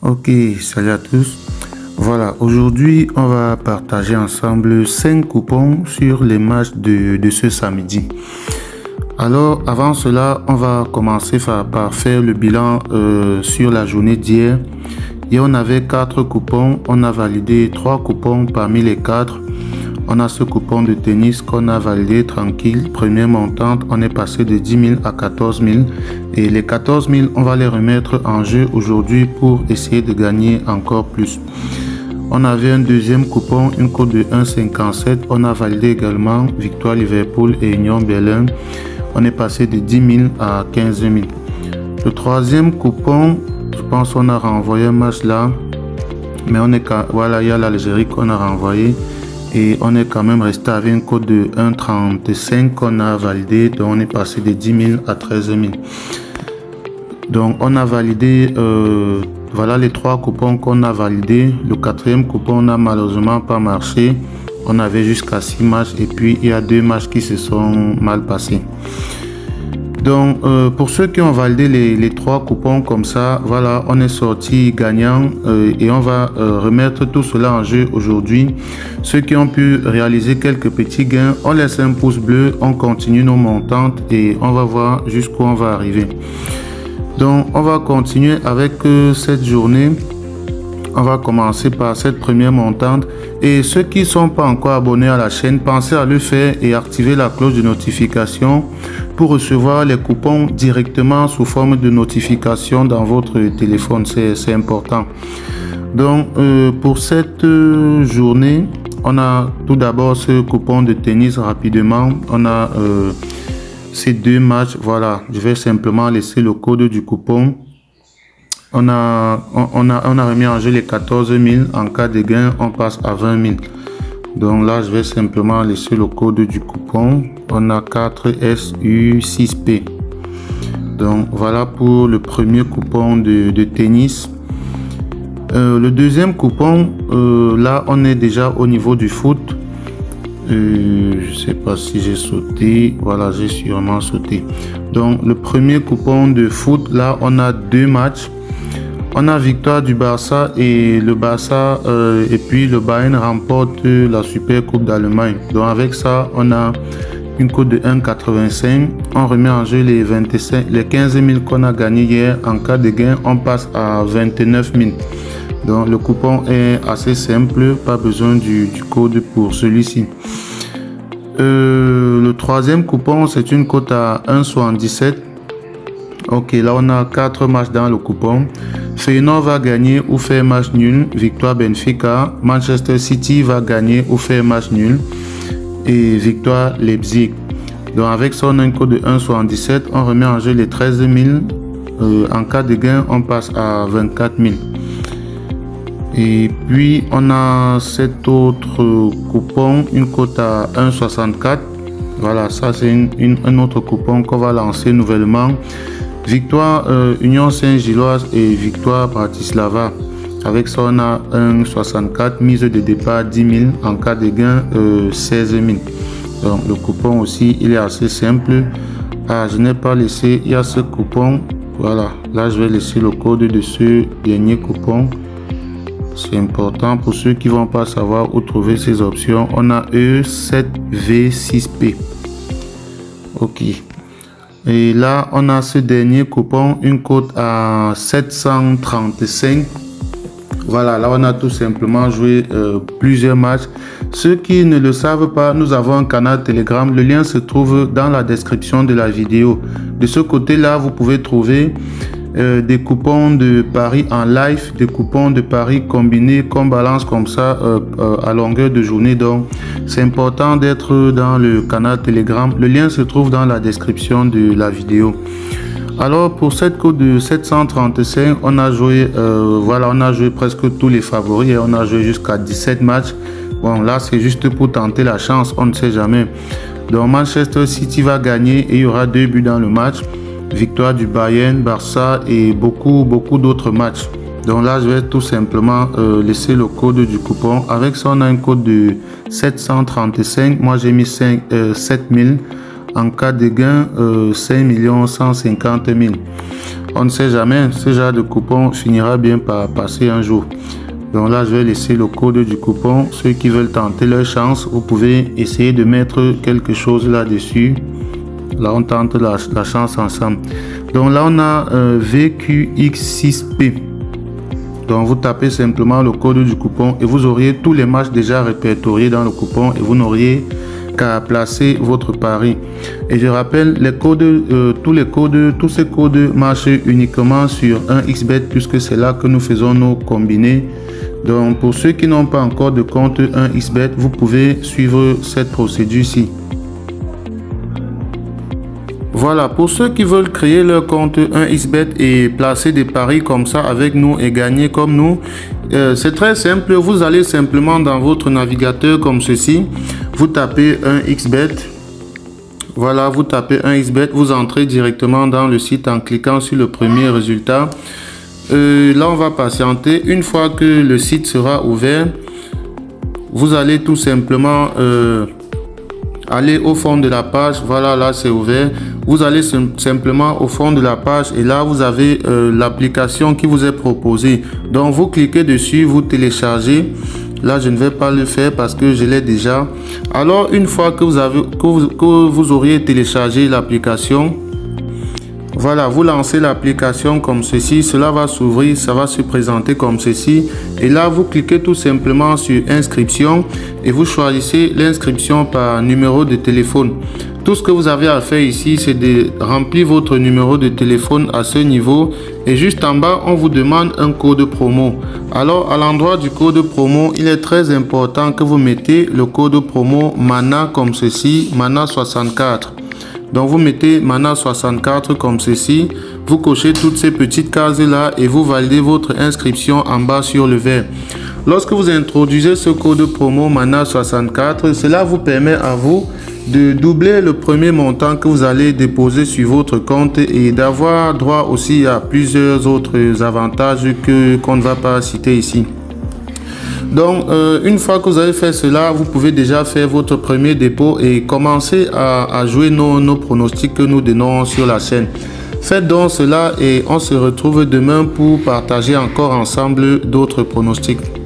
Ok, salut à tous. Voilà, aujourd'hui on va partager ensemble 5 coupons sur les matchs de ce samedi. Alors avant cela, on va commencer par faire le bilan sur la journée d'hier. Hier on avait 4 coupons, on a validé 3 coupons parmi les 4. On a ce coupon de tennis qu'on a validé tranquille. Première montante, on est passé de 10 000 à 14 000. Et les 14 000, on va les remettre en jeu aujourd'hui pour essayer de gagner encore plus. On avait un deuxième coupon, une cote de 1,57. On a validé également Victoire Liverpool et Union Berlin. On est passé de 10 000 à 15 000. Le troisième coupon, je pense qu'on a renvoyé un match là. Mais on est, voilà, il y a l'Algérie qu'on a renvoyé. Et on est quand même resté avec une cote de 1,35 qu'on a validé. Donc on est passé de 10 000 à 13 000. Donc on a validé, voilà les 3 coupons qu'on a validés. Le 4e coupon n'a malheureusement pas marché. On avait jusqu'à 6 matchs et puis il y a 2 matchs qui se sont mal passés. Donc pour ceux qui ont validé les 3 coupons comme ça, voilà, on est sorti gagnant et on va remettre tout cela en jeu aujourd'hui. Ceux qui ont pu réaliser quelques petits gains, on laisse un pouce bleu, on continue nos montantes et on va voir jusqu'où on va arriver. Donc on va continuer avec cette journée. On va commencer par cette première montante et ceux qui ne sont pas encore abonnés à la chaîne, pensez à le faire et activer la cloche de notification pour recevoir les coupons directement sous forme de notification dans votre téléphone. C'est important. Donc pour cette journée, on a tout d'abord ce coupon de tennis rapidement. On a ces 2 matchs. Voilà, je vais simplement laisser le code du coupon. On a remis en jeu les 14 000. En cas de gain, on passe à 20 000. Donc là, je vais simplement laisser le code du coupon. On a 4SU6P. Donc voilà pour le premier coupon de tennis. Le deuxième coupon, là, on est déjà au niveau du foot. Je sais pas si j'ai sauté. Voilà, j'ai sûrement sauté. Donc le premier coupon de foot, là, on a 2 matchs. On a victoire du Barça et le Barça et puis le Bayern remporte la Super Coupe d'Allemagne. Donc avec ça, on a une cote de 1,85. On remet en jeu les 15 000 qu'on a gagné hier. En cas de gain, on passe à 29 000. Donc le coupon est assez simple, pas besoin du code pour celui-ci. Le troisième coupon, c'est une cote à 1,77. Ok, là on a 4 matchs dans le coupon. Feyenoord va gagner ou faire match nul. Victoire Benfica. Manchester City va gagner ou faire match nul. Et victoire Leipzig. Donc avec ça, on a une cote de 1,77. On remet en jeu les 13 000. En cas de gain, on passe à 24 000. Et puis on a cet autre coupon, une cote à 1,64. Voilà, ça c'est un autre coupon qu'on va lancer nouvellement. Victoire Union Saint-Gilloise et victoire Bratislava. Avec ça, on a 1,64. Mise de départ 10 000. En cas de gain, 16 000. Donc le coupon aussi, il est assez simple. Ah, je n'ai pas laissé. Il y a ce coupon. Voilà. Là, je vais laisser le code de ce dernier coupon. C'est important pour ceux qui ne vont pas savoir où trouver ces options. On a E7V6P. Ok. Et là, on a ce dernier coupon, une cote à 735. Voilà, là, on a tout simplement joué plusieurs matchs. Ceux qui ne le savent pas, nous avons un canal Telegram. Le lien se trouve dans la description de la vidéo. De ce côté-là, vous pouvez trouver des coupons de paris en live, des coupons de paris combinés qu'on balance comme ça à longueur de journée. Donc c'est important d'être dans le canal Telegram. Le lien se trouve dans la description de la vidéo. Alors pour cette cote de 735, on a joué voilà, on a joué presque tous les favoris et on a joué jusqu'à 17 matchs. Bon, là c'est juste pour tenter la chance, on ne sait jamais. Donc Manchester City va gagner et il y aura 2 buts dans le match. Victoire du Bayern, Barça et beaucoup d'autres matchs. Donc là, je vais tout simplement laisser le code du coupon. Avec ça, on a un code de 735. Moi, j'ai mis 7 000. En cas de gain, 5 150 000. on ne sait jamais, ce genre de coupon finira bien par passer un jour. Donc là, je vais laisser le code du coupon. Ceux qui veulent tenter leur chance, vous pouvez essayer de mettre quelque chose là-dessus. Là, on tente la chance ensemble. Donc là, on a VQX6P. Donc vous tapez simplement le code du coupon et vous auriez tous les matchs déjà répertoriés dans le coupon et vous n'auriez qu'à placer votre pari. Et je rappelle, les codes, tous ces codes marchent uniquement sur 1xBet puisque c'est là que nous faisons nos combinés. Donc pour ceux qui n'ont pas encore de compte 1xBet, vous pouvez suivre cette procédure-ci. Voilà, pour ceux qui veulent créer leur compte 1xBet et placer des paris comme ça avec nous et gagner comme nous, c'est très simple. Vous allez simplement dans votre navigateur comme ceci, vous tapez 1xBet. Voilà, vous tapez 1xBet, vous entrez directement dans le site en cliquant sur le premier résultat. Là, on va patienter. Une fois que le site sera ouvert, vous allez tout simplement aller au fond de la page. Voilà, là c'est ouvert. Vous allez simplement au fond de la page et là vous avez l'application qui vous est proposée. Donc vous cliquez dessus, vous téléchargez. Là je ne vais pas le faire parce que je l'ai déjà. Alors une fois que vous auriez téléchargé l'application, voilà, vous lancez l'application comme ceci, cela va s'ouvrir, ça va se présenter comme ceci. Et là, vous cliquez tout simplement sur inscription et vous choisissez l'inscription par numéro de téléphone. Tout ce que vous avez à faire ici, c'est de remplir votre numéro de téléphone à ce niveau. Et juste en bas, on vous demande un code promo. Alors, à l'endroit du code promo, il est très important que vous mettez le code promo MANA comme ceci, MANA 64. Donc vous mettez MANA 64 comme ceci, vous cochez toutes ces petites cases là et vous validez votre inscription en bas sur le vert. Lorsque vous introduisez ce code promo MANA 64, cela vous permet à vous de doubler le premier montant que vous allez déposer sur votre compte et d'avoir droit aussi à plusieurs autres avantages qu'on ne va pas citer ici. Donc, une fois que vous avez fait cela, vous pouvez déjà faire votre premier dépôt et commencer à jouer nos pronostics que nous donnons sur la chaîne. Faites donc cela et on se retrouve demain pour partager encore ensemble d'autres pronostics.